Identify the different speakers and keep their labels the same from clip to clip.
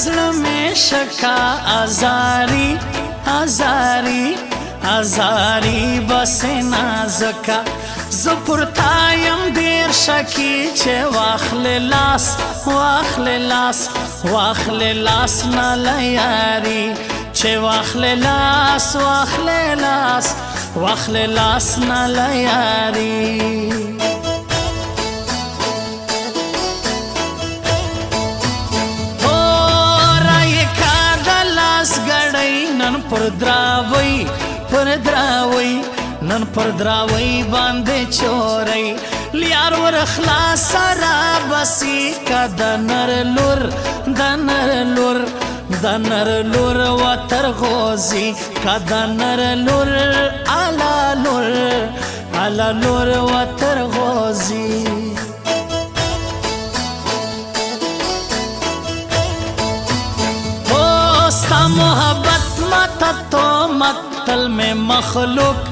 Speaker 1: زړه مې شکا ازاری ازاری ازاری بس نازکا زپورتایم دیر شکی چې واخل لاس واخل لاس واخل لاس نالیاری چې واخل لاس واخل لاس واخل لاس نالیاری پر دراوی نن پر دراوی باندې چورای لیار ور اخلاص را بسی کا دنر لور دنر لور دنر لور وتر غوزی کا دنر لور الا لور وتر غوزی او ستا محبت مت تو مت تل میں مخلوق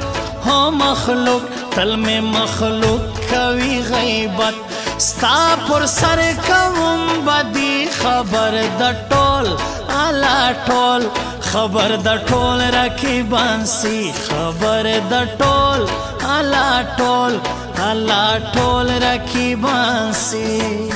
Speaker 1: ہو مخلوق تل میں مخلوق کوي غیبت ستا پر سر کوم بدی خبر د ټول الا ټول خبر د ټول رقیبان سی خبر د ټول الا ټول رقیبان سی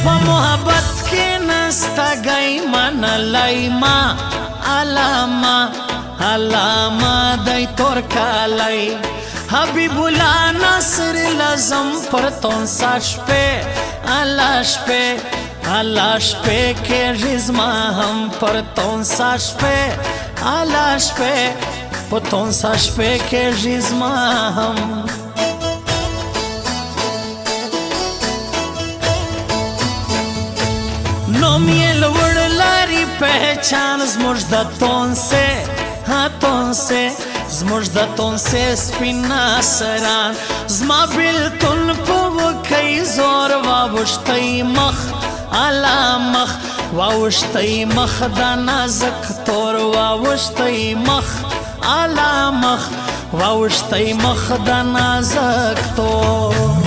Speaker 1: محبت کی نستا گئی من لائما علامہ دای تور کالی حبیب اللہ ناصر لازم پر تون ساش پہ الاش پہ کے رزما ہم پر تون ساش پہ الاش پہ پتون ساش پہ کے رزما ہم نوم یې لوړ لاري پہچان زموږ د تون سے ها تون سے زموږ د تون سے سپینا سران زما بیلتون په وکۍ زور واوښتی مخ الا مخ واوښتی مخ د نازک تور واوښتی مخ الا مخ واوښتی مخ د نازک تور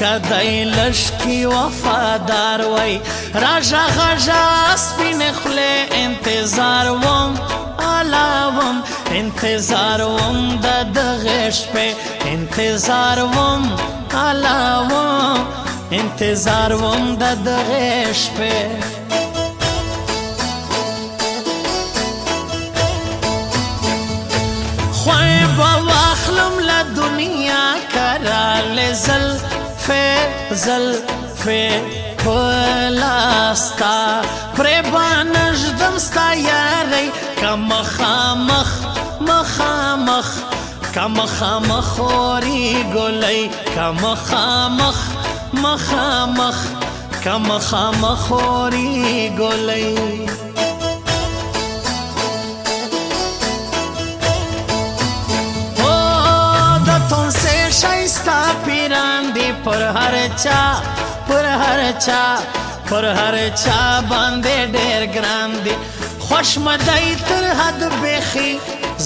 Speaker 1: کدی لش کی وفادار وای راجا غجا سپین خله انتظار وم علاوم انتظار وم د دغش په انتظار وم علاوم انتظار وم د دغش په خوای با واخلم لا دنیا کرال زل پلاستا پریبانجدم ستا یاری کمخامخ اوری گلی کمخامخ اوری گلی شایستا پیران دی پر هر چا باندې ډېر ګران دی خوش مدای تر حد بیخي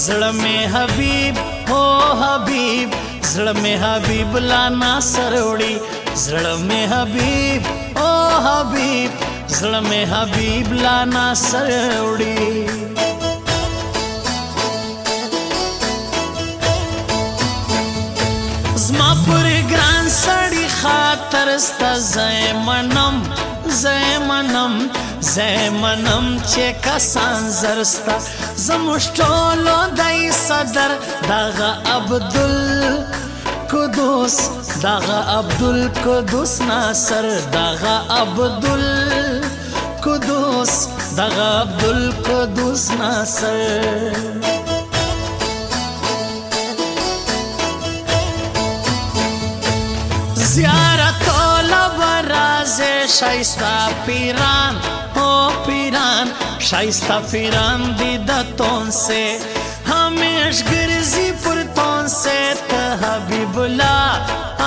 Speaker 1: زړه مې حبیب هو حبیب زړه مې حبیب لا ناصر وړي زړه مې حبیب او حبیب زړه مې حبیب لا ناصر وړي زما پر ګران سړی خاطر ستا زمنم چې کسان زرستا زموږ ټولو دای صدر دغه قدوس دغه عبدالقدوس ناصر دغه عبدالقدوس دغه عبدالقدوس ناصر زیارت طلب راز شایسته پیران او پیران شایسته پیران دیدتون سے ہمیش گرزی پرتون سے ته حبیب الله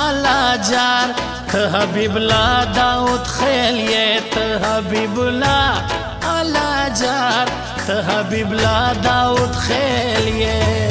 Speaker 1: اعلی جار ته حبیب الله داود خیل یہ ته حبیب الله اعلی جار ته حبیب الله داود خیل یہ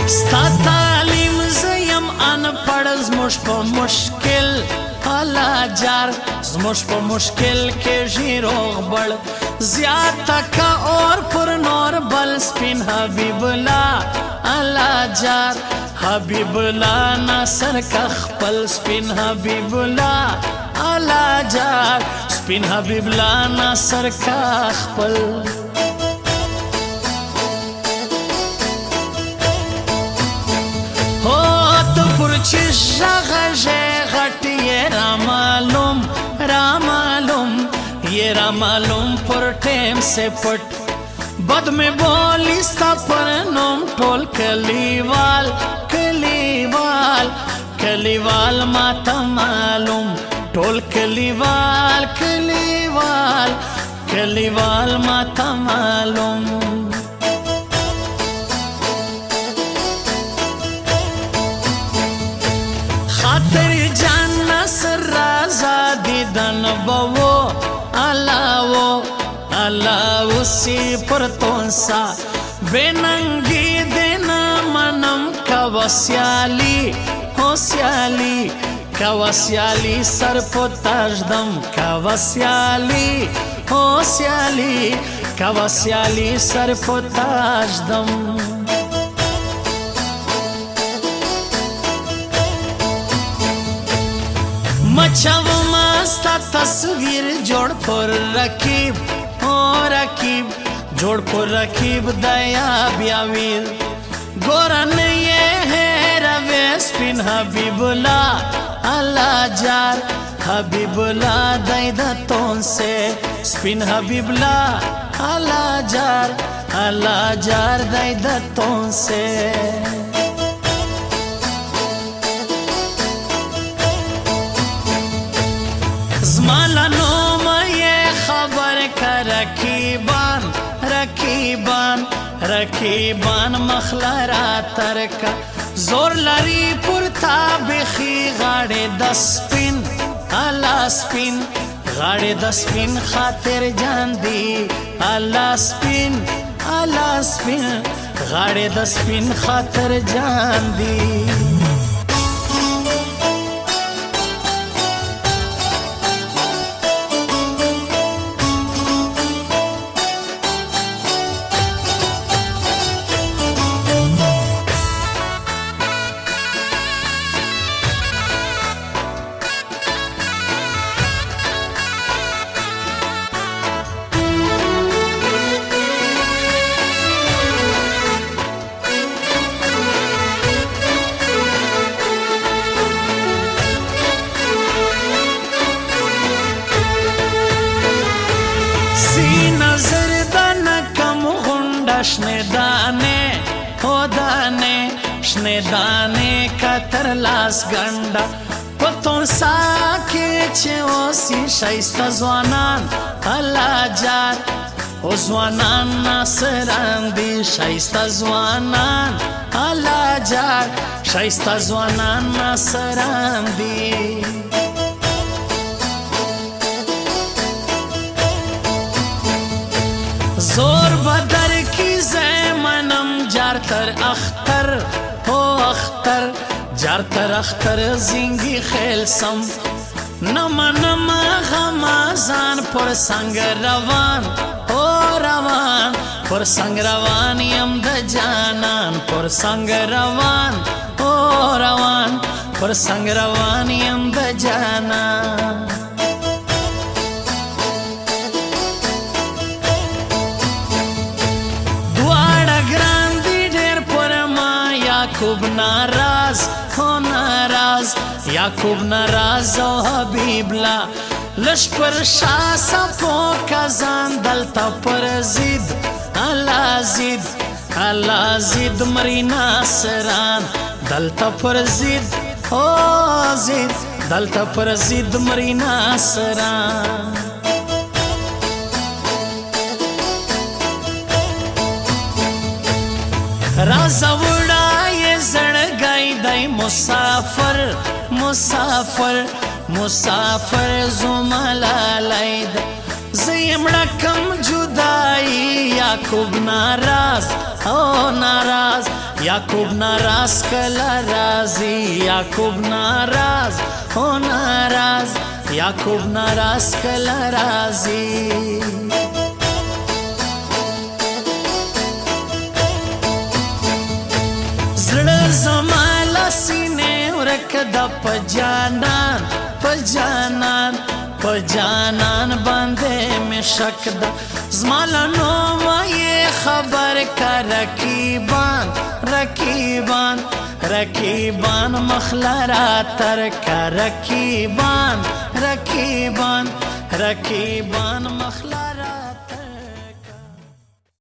Speaker 1: ستا تعلیم زیم ان پڑ زموش په مشکل اعلی جار زموش په مشکل کې ژیروغ بڑ زیاته کا اور پر نور بل سپین حبیب الله اعلی جار حبیب الله ناصر کا خپل سپین حبیب الله اعلی جار سپین حبیب الله ناصر کا خپل پرچی شغجه غٹ یہ رامالوم پر ٹیم سے پٹ بد میں بولی ستا پر نوم ٹول کلیوال کلیوال کلیوال ماتا معلوم ٹول کلیوال کلیوال کلیوال ماتا معلوم خاطر جان نصر رازا دیدن بوو اللہ اسی پر تونسا بے ننگی دینا منم کوسیالی ہوسیالی کوسیالی سر پو تاجدم کوسیالی ہوسیالی کوسیالی سر پو تاجدم مچاو ماستا تصویر جوڑ پر رکیب او رکیب جوڑ پر رکیب دیا بیاویر گورن یہ ہے روی سپین حبیب اللہ اعلی جار حبیب اللہ دیدتون سے سپین حبیب اللہ اعلی جار دیدتون سے زمالا نوم یہ خبر کا رکیبان رکیبان رکیبان مخلرا ترکا زور لری پورتا بخی غاڑے دسپین اللہ سپین غاڑے دسپین خاطر جان دی اللہ سپین غاڑے دسپین خاطر جان دی شنے دانے کا ترلاس گنڈا پتون ساکے چے اوسی شایستا زوانان اللہ جار او زوانان ناصران دی شایستا زوانان اللہ جار شایستا زوانان ناصران دی زور بدر کی زیمنم جار تر اختر ہو اختر جار تر اختر زینگی خیل سم نما نما غمازان پر سنگ روان او روان پر سنگ روان یم د جانان پر سنگ روان او روان پر سنگ روان یم د جانان یعقوب ناراض ہو ناراض یعقوب ناراض او حبیب لا لش پر شا سپو کزان دلتا پر زید اللہ زید مری ناصران دلتا پر زید او زید دلتا پر زید مری ناصران رازا وڑای زڑگئی دائی مسافر مسافر مسافر زملالائی دا زیم رکم جدائی یعقوب ناراض او ناراض یعقوب ناراض کلا رازی یعقوب ناراض او ناراض یعقوب ناراض کلا رازی زړه زما له سینې ورکه ده په جانان په جانان په جانان باندې مې شک ده زما له نومه یې خبر که رقیبان رقیبان رقیبان مخله راترکه رقیبان رقیبان رقیبان مخله